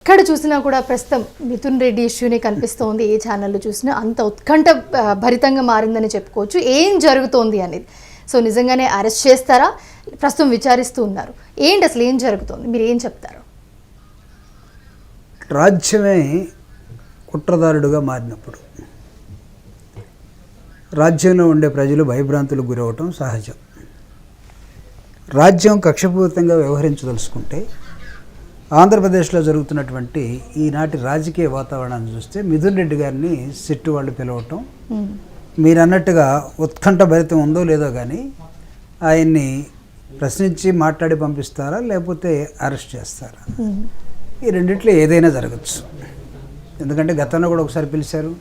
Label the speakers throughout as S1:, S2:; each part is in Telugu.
S1: ఎక్కడ చూసినా కూడా ప్రస్తుతం మిథున్ రెడ్డి ఇష్యూనే కనిపిస్తోంది. ఏ ఛానల్లో చూసినా అంత ఉత్కంఠ భరితంగా మారిందని చెప్పుకోవచ్చు. ఏం జరుగుతోంది అనేది. సో నిజంగానే అరెస్ట్ చేస్తారా? ప్రస్తుతం విచారిస్తూ ఉన్నారు. ఏంటి అసలు ఏం జరుగుతోంది? మీరు ఏం చెప్తారు?
S2: రాజ్యమే కుట్రదారుడుగా మారినప్పుడు రాజ్యంలో ఉండే ప్రజలు భయభ్రాంతులకు గురవటం సహజం. రాజ్యం కక్షపూరితంగా వ్యవహరించదలుచుకుంటే ఆంధ్రప్రదేశ్లో జరుగుతున్నటువంటి ఈనాటి రాజకీయ వాతావరణాన్ని చూస్తే మిథున్ రెడ్డి గారిని సిట్టు వాళ్ళు పిలవటం, మీరు అన్నట్టుగా ఉత్కంఠ భరితం ఉందో లేదో కానీ ఆయన్ని ప్రశ్నించి మాట్లాడి పంపిస్తారా లేకపోతే అరెస్ట్ చేస్తారా? ఈ రెండిట్లో ఏదైనా జరగచ్చు. ఎందుకంటే గతంలో కూడా ఒకసారి పిలిచారు,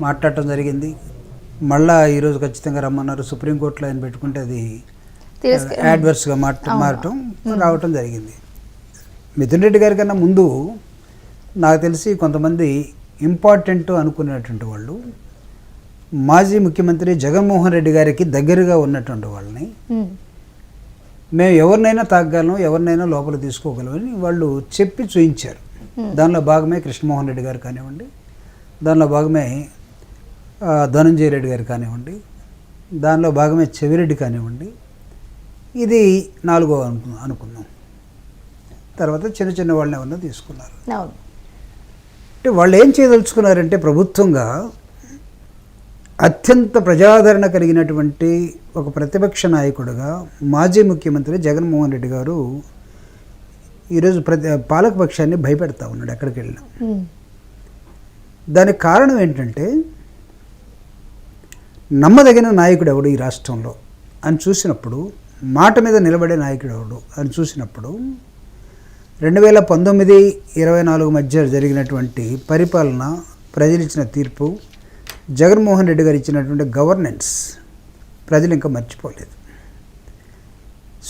S2: మాట్లాడటం జరిగింది. మళ్ళా ఈరోజు ఖచ్చితంగా రమ్మన్నారు. సుప్రీంకోర్టులో ఆయన పెట్టుకుంటే అది యాడ్వర్స్గా మారటం రావటం జరిగింది. మిథున్ రెడ్డి గారి కన్నా ముందు నాకు తెలిసి కొంతమంది ఇంపార్టెంట్ అనుకునేటువంటి వాళ్ళు మాజీ ముఖ్యమంత్రి జగన్మోహన్ రెడ్డి గారికి దగ్గరగా ఉన్నటువంటి వాళ్ళని మేము ఎవరినైనా తాగగలం, ఎవరినైనా లోపల తీసుకోగలమని వాళ్ళు చెప్పి చూయించారు. దానిలో భాగమే కృష్ణమోహన్ రెడ్డి గారు కానివ్వండి, దానిలో భాగమే ధనంజయ రెడ్డి గారు కానివ్వండి, దానిలో భాగమే చెవిరెడ్డి కానివ్వండి. ఇది నాలుగో అనుకున్నాం. తర్వాత చిన్న చిన్న వాళ్ళని ఎవరన్నా తీసుకున్నారు. అంటే వాళ్ళు ఏం చేయదలుచుకున్నారంటే ప్రభుత్వంగా అత్యంత ప్రజాదరణ కలిగినటువంటి ఒక ప్రతిపక్ష నాయకుడిగా మాజీ ముఖ్యమంత్రి జగన్మోహన్ రెడ్డి గారు ఈరోజు పాలకపక్షాన్ని భయపెడతా ఉన్నాడు ఎక్కడికి వెళ్ళినా. దానికి కారణం ఏంటంటే నమ్మదగిన నాయకుడు ఎవడు ఈ రాష్ట్రంలో అని చూసినప్పుడు, మాట మీద నిలబడే నాయకుడు ఎవడు అని చూసినప్పుడు 2019-24 మధ్య జరిగినటువంటి పరిపాలన, ప్రజలు ఇచ్చిన తీర్పు, జగన్మోహన్ రెడ్డి గారు ఇచ్చినటువంటి గవర్నెన్స్ ప్రజలు ఇంకా మర్చిపోలేదు.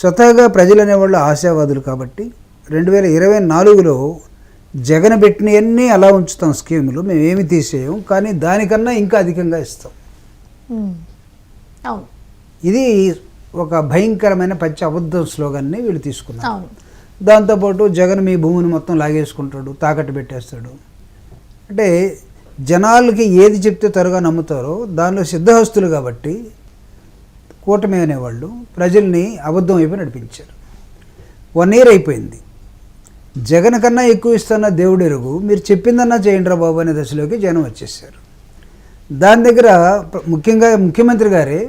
S2: స్వతహాగా ప్రజలు అనేవాళ్ళు ఆశావాదులు కాబట్టి 2024లో జగన్ పెట్టినవన్నీ అలా ఉంచుతాం స్కీములు, మేము ఏమి తీసేయం, కానీ దానికన్నా ఇంకా అధికంగా ఇస్తాం. ఇది ఒక భయంకరమైన పచ్చి అబద్ధం స్లోగన్ని వీళ్ళు తీసుకున్నారు. దాంతోపాటు జగన్ మీ భూమిని మొత్తం లాగేసుకుంటాడు, తాకట్టు పెట్టేస్తాడు. అంటే జనాలకి ఏది చెప్తే త్వరగా నమ్ముతారో దానిలో సిద్ధహస్తులు కాబట్టి కూటమి అనేవాళ్ళు ప్రజల్ని అబద్ధం వైపు నడిపించారు. 1 year అయిపోయింది. జగన్ కన్నా ఎక్కువ ఇస్తున్న దేవుడు ఎరుగు, మీరు చెప్పిందన్నా చేయండి రా బాబు అనే దశలోకి జనం వచ్చేసారు. దాని దగ్గర ముఖ్యంగా ముఖ్యమంత్రి గారే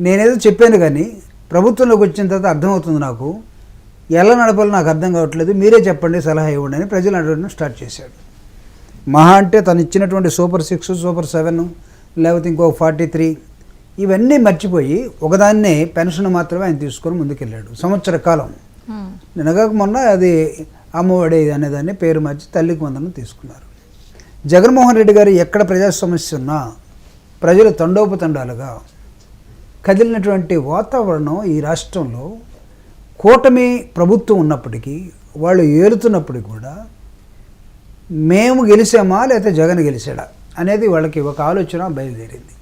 S2: నేనేదో చెప్పాను కానీ ప్రభుత్వంలోకి వచ్చిన తర్వాత అర్థమవుతుంది, నాకు ఎలా నడపాలో నాకు అర్థం కావట్లేదు, మీరే చెప్పండి, సలహా ఇవ్వండి అని ప్రజలు అడగడం స్టార్ట్ చేశాడు. మహా అంటే తను ఇచ్చినటువంటి సూపర్ 6, సూపర్ 7 లేకపోతే ఇంకో 43 ఇవన్నీ మర్చిపోయి ఒకదాన్నే పెన్షన్ మాత్రమే ఆయన తీసుకొని ముందుకెళ్ళాడు సంవత్సర కాలం. నిన్నగాక మొన్న అది అమ్మఒడి అనేదాన్ని పేరు మార్చి తల్లికి వందనం తీసుకున్నారు. జగన్మోహన్ రెడ్డి గారు ఎక్కడ ప్రజా సమస్య ఉన్నా ప్రజలు తండోపతండాలుగా కదిలినటువంటి వాతావరణం ఈ రాష్ట్రంలో కూటమి ప్రభుత్వం ఉన్నప్పటికీ, వాళ్ళు ఏలుతున్నప్పటికీ కూడా మేము గెలిచామా లేకపోతే జగన్ గెలిచాడా అనేది వాళ్ళకి ఒక ఆలోచన బయలుదేరింది.